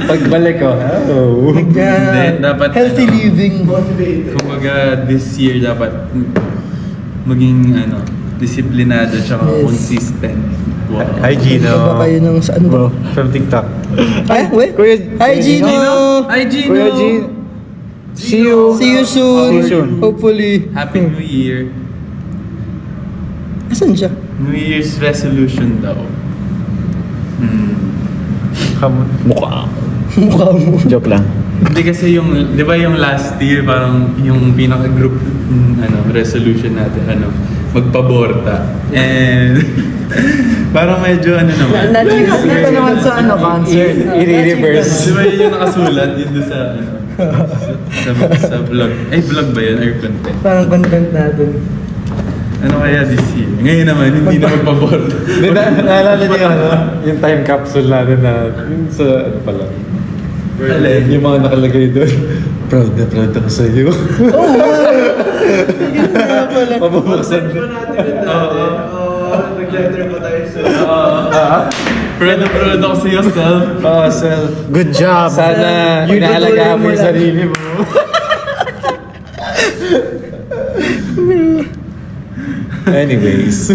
Pagbalik ko. Oh. Hindi, dapat Healthy living. Kumbaga, this year dapat maging disiplinado tsaka Yes. consistent. Wow. Hi, Gino. Ano ba kayo ng saan ba? From TikTok. Ay, wait. Kuya, Hi, Gino! Hi, Gino! Kuya Gino. See you. See you soon. See you soon. Hopefully. Happy New Year. Asan siya? New Year's resolution daw. Mukha. Mukha mo. Joke lang. Hindi kasi yung, di ba yung last year, parang yung pinaka-group resolution natin, magpaborta. And parang medyo naman. Ito naman sa concert. I-reverse. Di ba yun yung nakasulat yun doon sa vlog? Ay, vlog ba yun? Or content? Parang content natin. Ano kaya this year? Ngayon naman, hindi na magpaborta. Di ba, naalala niyo yung time capsule natin na, yung sa, pala. Alin? Yung mga nakalagay doon. Proud ako sa iyo. Mabubuksan. Nag-letter pa tayo sa... Proud ako sa iyo, self. Oo, self. Good job. Sana inaalagaan mo yung sarili mo. Anyways.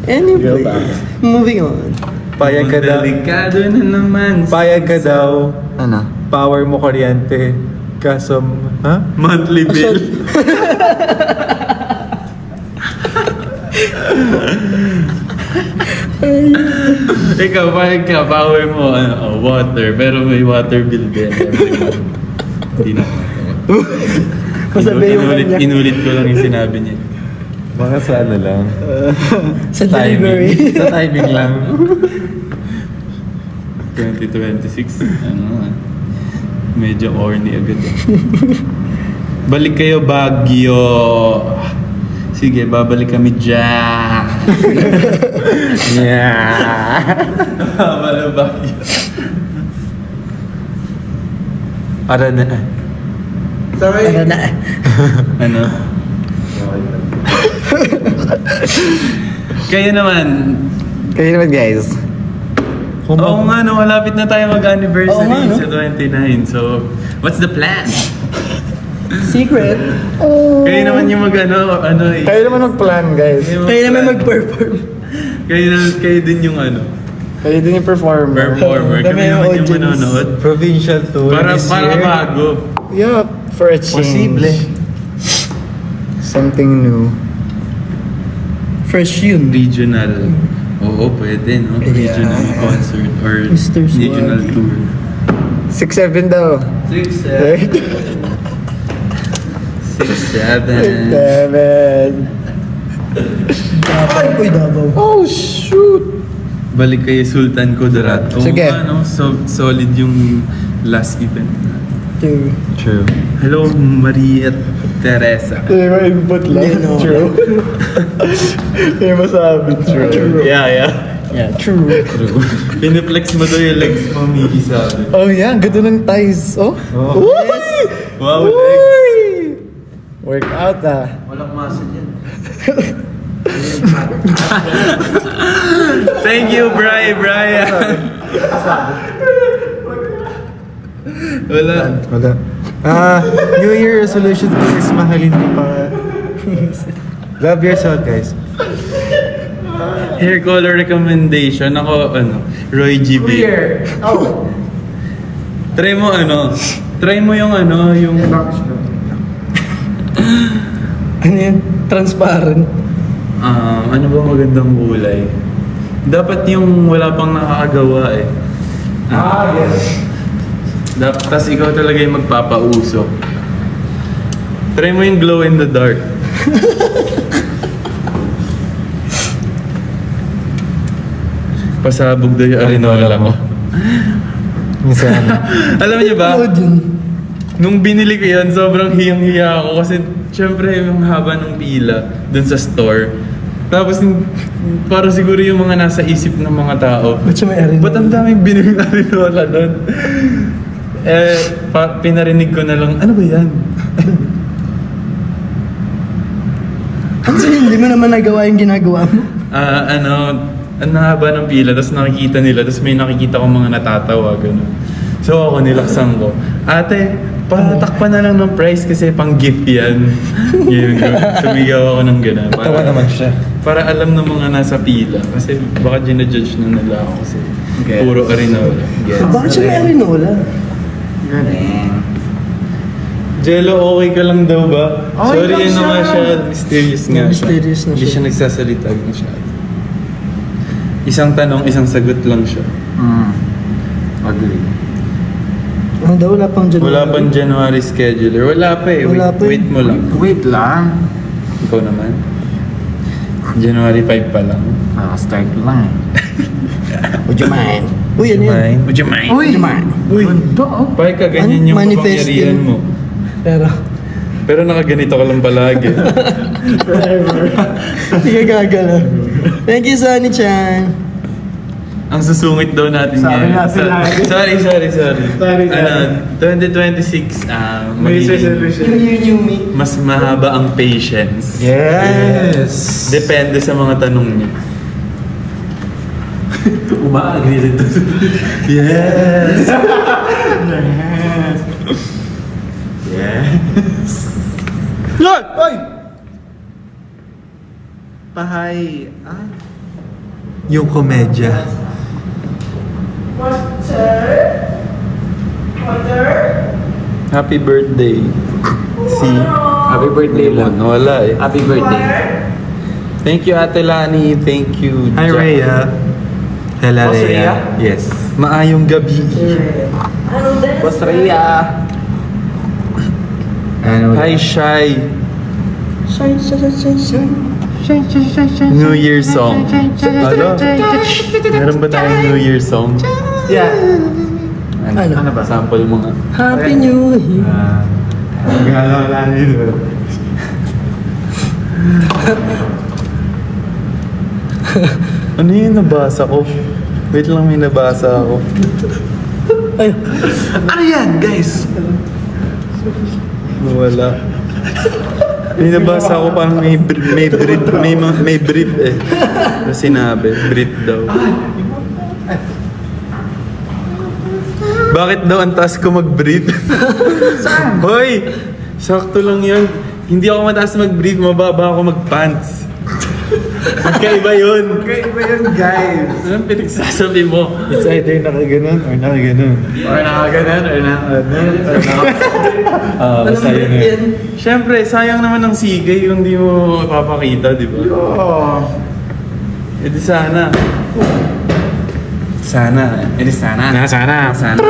Anyway, moving on. Payag ka daw. Delikado na naman. Payag ka daw. Ano? Power mo kuryente. Kaso, ha? Monthly bill. Ikaw, payag ka, power mo, water, pero may water bill din. Hindi na. Masabi yung kanya. Inulit ko lang yung sinabi niya. Baka sa ano lang. Sa delivery. Sa timing lang. 2026, medyo corny agad. Balik kayo Baguio. Sige, babalik kami dyan. Yeah. Babalik Baguio. Ara na. Ano na? Ano? Kayo naman. Kayo naman guys. Oo nga, malapit na tayo mag-anniversary Oo nga, no? sa 29. So, what's the plan? Secret. Kayo naman yung Kayo naman mag-plan guys. Kayo naman mag-perform. Kayo din yung Kayo din yung performer. performer. Kami Kami yung naman yung audience. manonood. Provincial tour Para this para year. bago. Yeah, for a change. Posible. Something new. Fresh yun. Regional. Oo, pwede, no? Regional Yeah. concert or Mr. regional Swag. tour. 6-7 daw. 6, 7. 7. Ay, uy, Davao. Oh shoot. Balik kay Sultan Kudarat. Oo Sige. nga, no? Solid yung last event. True. True. Hello, Maria Teresa. Input lang. Yeah, no. True. Yung masabi. True. Yeah. Yeah, true. Piniplex mo daw yung legs mo, Miki, sabi. Oh yeah, ganda ng thighs. Oh. Uy! Wow, legs. Uy! Workout ah. Walang muscle yan. Thank you, Brian. Wala. New Year resolution is mahalin mo pa. Love yourself, guys. Hair color recommendation. Ako, Roy G. Biv. Oh. Try mo yung Ano yun? Transparent. ano ba magandang kulay? Dapat yung wala pang nakakagawa eh. Yes. Tapos ikaw talaga yung magpapausok. Try mo yung glow in the dark. Pasabog daw yung arinola mo. Minsan. Alam niyo ba? Ano yun? Nung binili ko yan, sobrang hiyang-hiya ako kasi syempre yung haba ng pila dun sa store. Tapos para siguro yung mga nasa isip ng mga tao, Ba't siya may arinola? ba't ang daming binuwing arinola nun? Pinarinig ko na lang, ano ba yan? Kasi hindi mo naman nagawa yung ginagawa mo. ang haba ng pila, tapos nakikita nila, tapos may nakikita ko mga natatawa, gano'n. So ako nilaksan ko, ate, patakpan na lang ng price kasi pang gift yan. Yun, sumigaw ako ng gano'n. Tawa naman siya. Para alam ng mga nasa pila, kasi baka ginajudge na nila ako kasi puro Arinola. Bakit siya may Arinola? Galing. Jello, okay ka lang daw ba? Okay Sorry, lang ano siya. nga siya, mysterious nga Mysterious na Hindi siya. siya nagsasalita masyado. Isang tanong, isang sagot lang siya. Agree. Ano daw, wala pang January? Wala pang January scheduler. Wala pa eh. Wala pa eh. Wait mo lang. Wait lang. Ikaw naman. January 5 pa lang. Start lang eh. Would you mind? Uy, ano yan? Would you mind? Would you mind? Uy! Ganda oh. Pay ka, ganyan yung Manifesting. kapangyarihan mo. Pero, Pero nakaganito ka lang palagi. hindi ka gagalaw. Thank you, Sunny-chan. Ang susungit daw natin Sabi ngayon. natin lagi. Sorry. Sorry. Ano, 2026, May magiging resolution. New me. mas mahaba ang patience. Yes! Depende sa mga tanong niya. Uma-agree rin to. Yes! Ay! Pahay. Ah. Yung komedya. Happy birthday. Si... Happy birthday mo. Nawala eh. Happy birthday. Thank you, Ate Lani. Thank you, Hi, Jack. Rhea. Hello, Boss Rhea. Rhea? Yes. Maayong gabi. Boss Rhea. Ano? Hi, Shy. Shine. New Year song. Ano? Meron ba tayong New Year song? Yeah. Ano? ba? Sample mo nga. Happy New Year. Galaw lang dito. Ano yung nabasa ko? Wait lang, may nabasa ako. Ay, Ano yan, guys? Wala. May nabasa ko parang may brief eh. Na sinabi, brief daw. Bakit daw ang taas ko mag-brief? Saan? Hoy! Sakto lang yun. Hindi ako mataas mag-brief, mababa ako mag-pants. Magkaiba yun. Kaiba yun, guys. Anong pinagsasabi mo? It's either nakaganon or nakaganon. Or nakaganan, or nakaganan, or Basta yun eh. Siyempre, sayang naman ng sigay kung di mo ipapakita, di ba? Oh. E di sana. Sana. E di sana. Sana. Sana.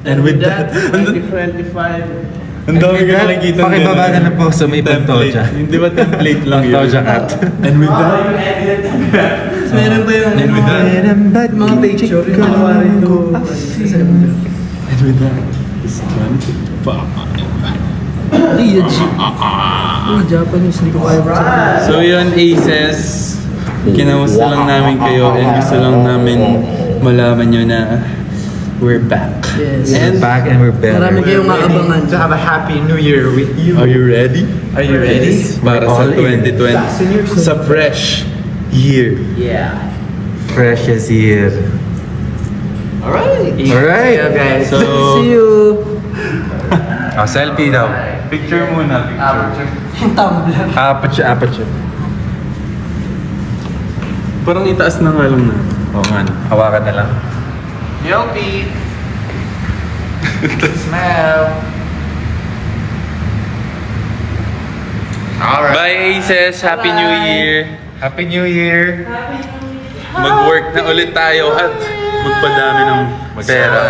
And with that, 2025. ang dami ko nakikita Pakibaba na lang po sa may Pantoja. Hindi ba template lang yun? Pantoja cat. And with that, Meron ba yung and with that, mga picture yung ginawa rin ko? and with that, it's 25. Uy, Japanese, hindi ko kaya magsabi. So yun, Aces, kinamusta lang namin kayo and gusto lang namin malaman nyo na we're back. Yes. And Back and we're better. Marami kayong maabangan. To have a happy new year with you. are you ready? Are you ready? Para sa All in. 2020, sa fresh year. Yeah. Fresh as year. Alright. Alright. See you guys. So, See you. Oh, selfie daw. picture muna, picture. Yung tumbler. Apat siya. Parang itaas na nga lang na. Oo nga. Hawakan na lang. Yelpy. Smell. Alright. Bye, Aces! Happy New Year! Happy New Year! Mag-work na ulit tayo at magpadami ng pera.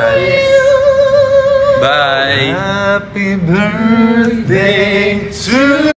Bye! Happy birthday to